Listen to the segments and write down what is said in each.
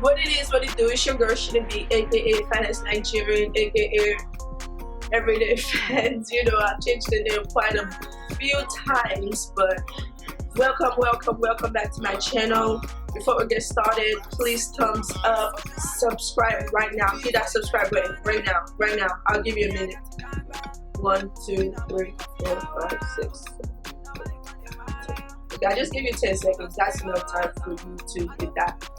What it is, what it do, it's your girl Shouldn't Be, aka Finance Nigerian, aka Everyday Fans. You know, I've changed the name quite a few times, but welcome back to my channel. Before we get started, please thumbs up, subscribe right now, hit that subscribe button right now. I'll give you a minute. 1 2 3 4 5 6 7 8 10. Okay, I just give you 10 seconds. That's enough time for you to hit that.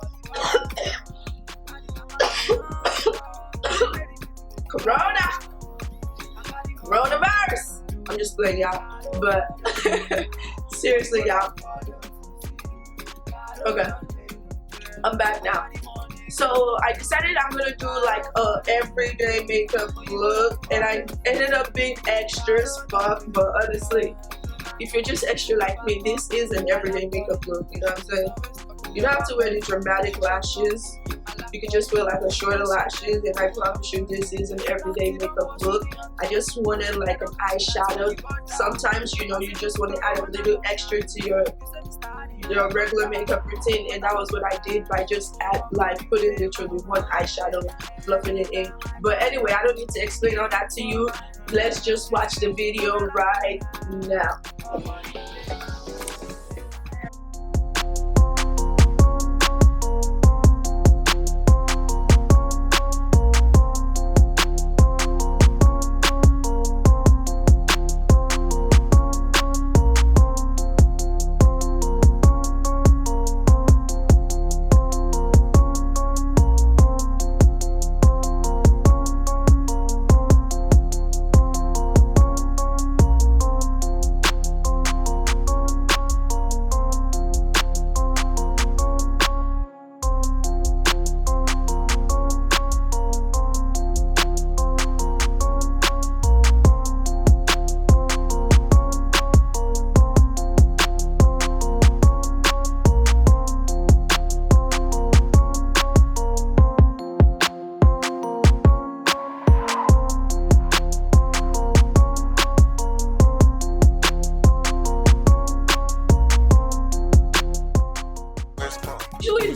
Coronavirus. I'm just playing, y'all, but seriously, y'all. Okay, I'm back now. So I decided I'm gonna do like a everyday makeup look, and I ended up being extra as fuck. But honestly, if you're just extra like me, this is an everyday makeup look. You know what I'm saying? You don't have to wear the dramatic lashes. You can just wear like a shorter lashes, and I promise you this is an everyday makeup look. I just wanted like an eyeshadow. Sometimes, you know, you just want to add a little extra to your regular makeup routine, and that was what I did by just putting literally one eyeshadow, fluffing it in. But anyway, I don't need to explain all that to you. Let's just watch the video right now.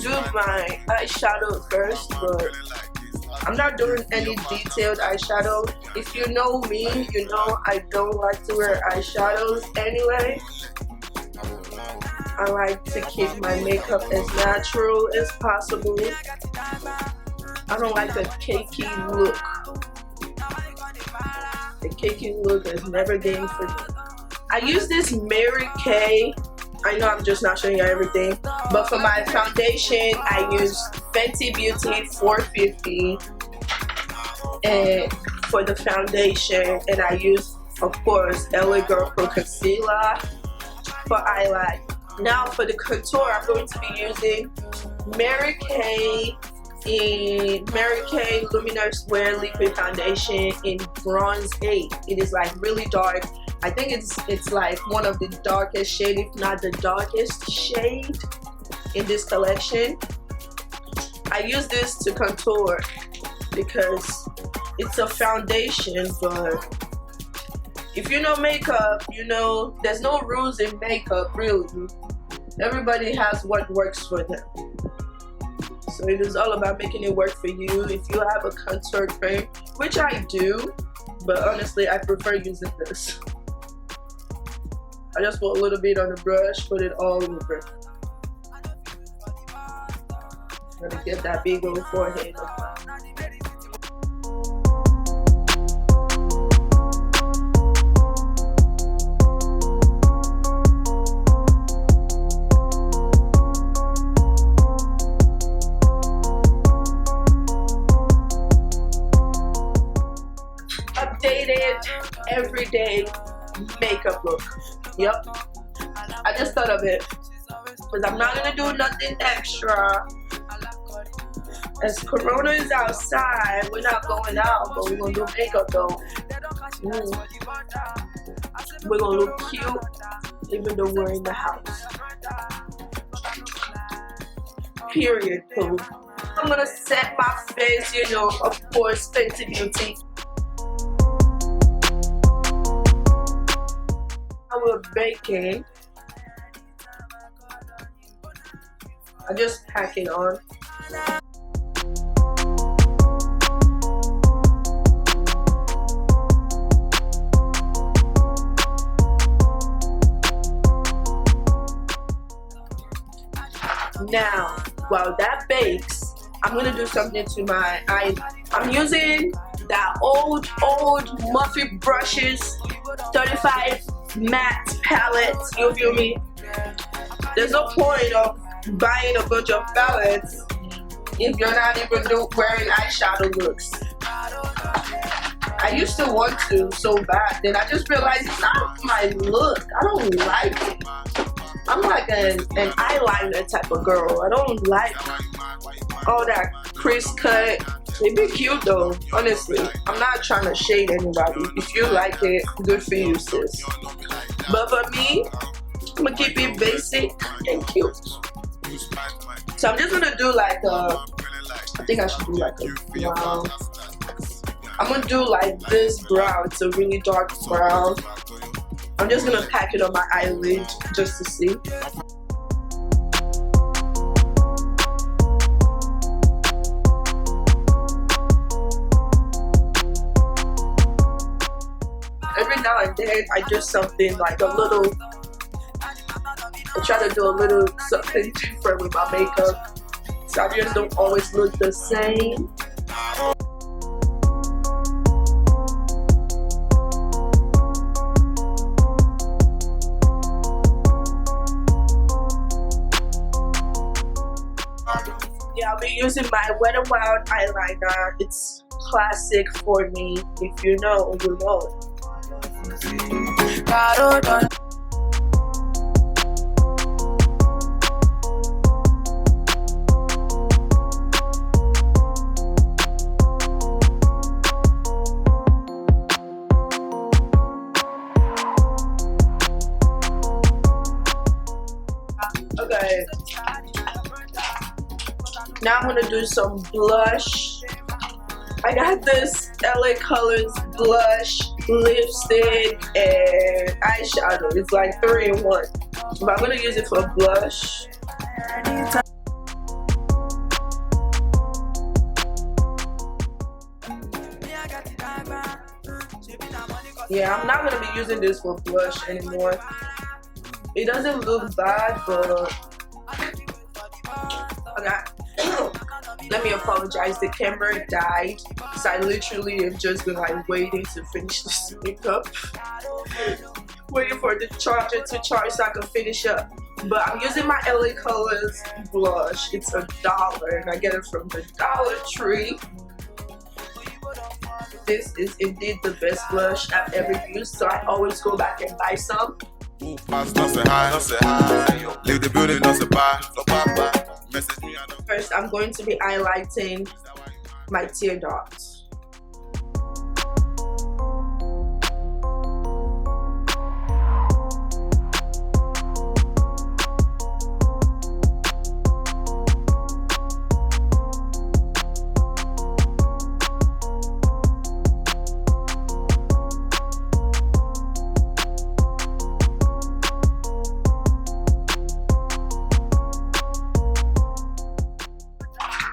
Do my eyeshadow first, but I'm not doing any detailed eyeshadow. If you know me, you know I don't like to wear eyeshadows anyway. I like to keep my makeup as natural as possible. I don't like a cakey look. The cakey look is never been for me. I use this Mary Kay. I know I'm just not showing you everything, but for my foundation I use Fenty Beauty 450 and for the foundation, and I use, of course, LA Girl Pro Concealer for highlight. Now for the contour, I'm going to be using Mary Kay Luminous Wear Liquid Foundation in Bronze 8. It is like really dark. I think it's like one of the darkest shade, if not the darkest shade in this collection. I use this to contour because it's a foundation, but if you know makeup, you know there's no rules in makeup really. Everybody has what works for them. So it is all about making it work for you. If you have a contour cream, which I do, but honestly I prefer using this. I just put a little bit on the brush, put it all over. I'm gonna get that big old forehead. Updated everyday makeup look. Yep, I just thought of it because I'm not gonna do nothing extra. As Corona is outside, we're not going out, but we're gonna do makeup though. We're gonna look cute even though we're in the house. Period. Cool. I'm gonna set my face, you know, of course, Fenty Beauty. We're baking. I just pack it on. Now, while that bakes, I'm gonna do something to my eye. I'm using that old Muffy brushes, 35 matte palette. You feel me? There's no point of buying a bunch of palettes if you're not even wearing eyeshadow looks. I used to want to so bad, then I just realized it's not my look. I don't like it. I'm like an eyeliner type of girl. I don't like all that crease cut. It be cute though, honestly. I'm not trying to shade anybody. If you like it, good for you, sis. But for me, I'm gonna keep it basic and cute. So I'm just gonna do like a, I think I should do like a brown. I'm gonna do like this brown. It's a really dark brown. I'm just gonna pack it on my eyelid just to see. Every now and then I do something like a little, I try to do a little something different with my makeup, so I just don't always look the same. Yeah, I'll be using my Wet n Wild eyeliner. It's classic for me. If you know, you know. Okay. Now I'm gonna do some blush. I got this LA Colors blush, lipstick, and eyeshadow. It's like 3 in 1. But I'm gonna use it for blush. Yeah, I'm not gonna be using this for blush anymore. It doesn't look bad, but okay. Let me apologize, the camera died, so I literally have just been like waiting to finish this makeup. Waiting for the charger to charge so I can finish up. But I'm using my LA Colors blush. It's $1 and I get it from the Dollar Tree. This is indeed the best blush I've ever used, so I always go back and buy some. First, I'm going to be highlighting my tear ducts.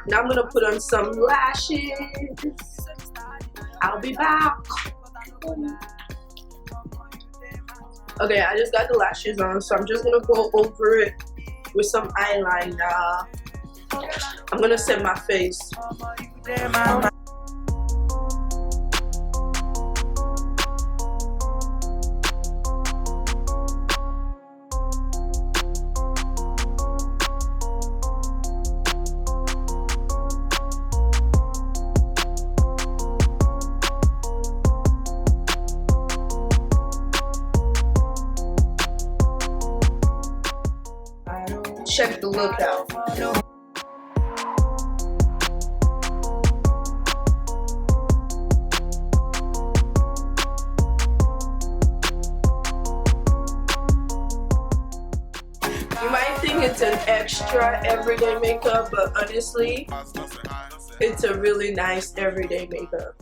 Now I'm gonna put on some lashes. I'll be back. Okay, I just got the lashes on, so I'm just gonna go over it with some eyeliner. I'm gonna set my face. Check the look out. You might think it's an extra everyday makeup, but honestly, it's a really nice everyday makeup.